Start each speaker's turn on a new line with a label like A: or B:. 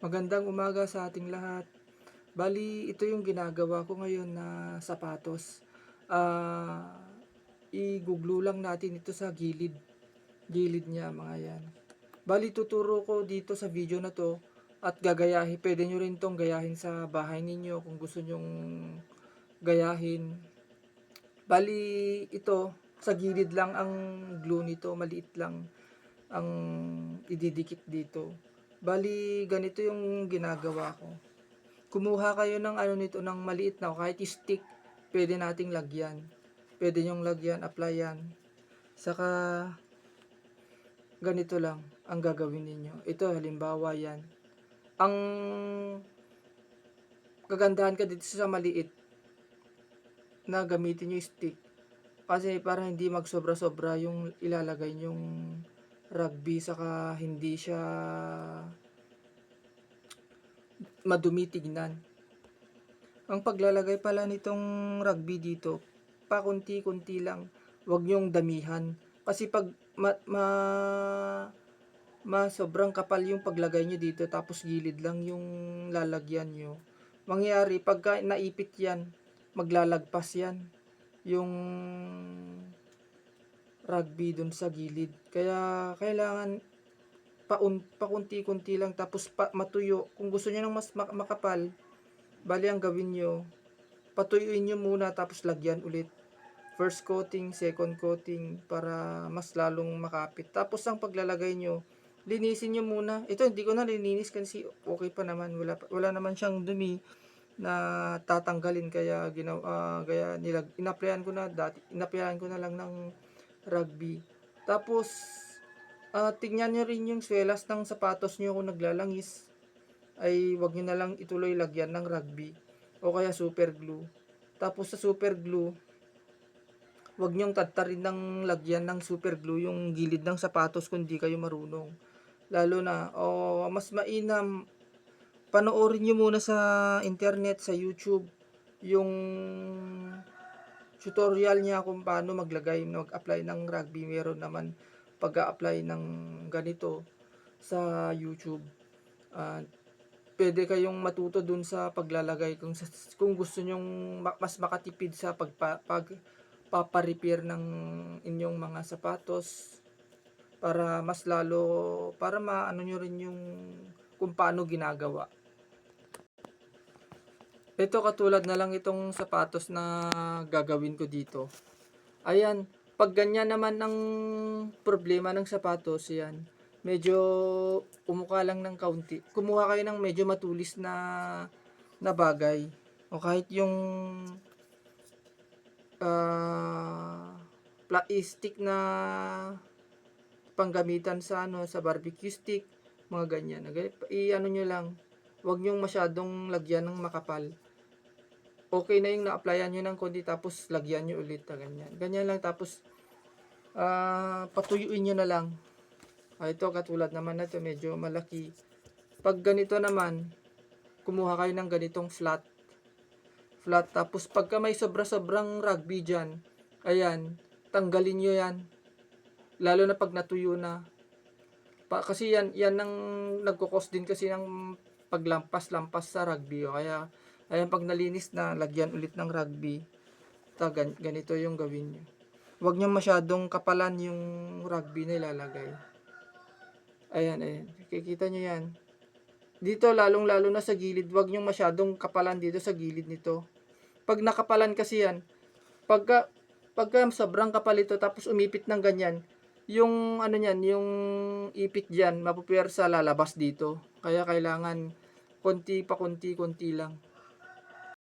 A: Magandang umaga sa ating lahat. Bali, ito yung ginagawa ko ngayon na sapatos. I-glue lang natin ito sa gilid niya mga yan. Bali, tuturo ko dito sa video na to at gagayahin. Pwede nyo rin tong gayahin sa bahay ninyo kung gusto nyong gayahin. Bali, ito sa gilid lang ang glue nito, maliit lang ang ididikit dito. Bali, ganito yung ginagawa ko. Kumuha kayo ng ano nito, ng maliit na kahit stick, pwede nating lagyan. Pwede nyong lagyan, applyan. Saka ganito lang ang gagawin ninyo. Ito halimbawa yan. Ang kagandahan ka dito sa maliit na gamitin yung stick. Kasi para hindi magsobra-sobra yung ilalagay yung rugby, saka hindi siya madumi tignan. Ang paglalagay pala nitong rugby dito, pakunti-kunti lang. Huwag nyong damihan. Kasi pag sobrang kapal yung paglagay nyo dito tapos gilid lang yung lalagyan nyo, mangyayari pagka naipit yan, maglalagpas yan yung rugby dun sa gilid. Kaya kailangan pakunti-kunti lang tapos matuyo. Kung gusto niyo ng mas makapal, bali ang gawin nyo, patuyuin nyo muna tapos lagyan ulit. First coating, second coating para mas lalong makapit. Tapos ang paglalagay nyo, linisin nyo muna. Ito hindi ko na lininis kasi okay pa naman. Wala naman siyang dumi na tatanggalin, kaya inaplayan ko na dati. Inaplayan ko na lang ng rugby. Tapos tingnan nyo rin yung swelas ng sapatos nyo kung naglalangis. Ay wag nyo na lang ituloy lagyan ng rugby o kaya super glue. Tapos sa super glue, wag nyong tadtarin ng lagyan ng super glue yung gilid ng sapatos kung di kayo marunong. Lalo na, mas mainam, panoorin nyo muna sa internet, sa YouTube, yung tutorial niya kung paano mag-apply ng rugby. Meron naman pag-a-apply ng ganito sa YouTube. Pwede kayong matuto dun sa paglalagay kung gusto nyong mas makatipid sa pagpapa-repair ng inyong mga sapatos, para mas lalo, para maano nyo rin yung kung paano ginagawa. Ito katulad na lang itong sapatos na gagawin ko dito. Ayan, pag ganyan naman ang problema ng sapatos, yan, medyo umuka lang ng kaunti. Kumuha kayo ng medyo matulis na bagay. O kahit yung plastic na panggamitan sa sa barbecue stick, mga ganyan. I-ano nyo lang, huwag nyong masyadong lagyan ng makapal. Okay na yung na-applyan nyo ng konti tapos lagyan nyo ulit na ganyan. Ganyan lang tapos patuyuin nyo na lang. Ito katulad naman na ito, medyo malaki. Pag ganito naman, kumuha kayo ng ganitong flat. Tapos pagka may sobra-sobrang rugby dyan, ayan, tanggalin nyo yan. Lalo na pag natuyo na. Kasi yan ang nagkukos din kasi ng paglampas-lampas sa rugby. Kaya ayan, pag nalinis na, lagyan ulit ng rugby. Ganito yung gawin nyo. Huwag nyo masyadong kapalan yung rugby na ilalagay. Ayan. Kikita nyo yan. Dito, lalong-lalo na sa gilid, huwag nyo masyadong kapalan dito sa gilid nito. Pag nakapalan kasi yan, pagka sobrang kapal ito, tapos umipit ng ganyan, yung yung ipit dyan, mapupersa lalabas dito. Kaya kailangan konti lang.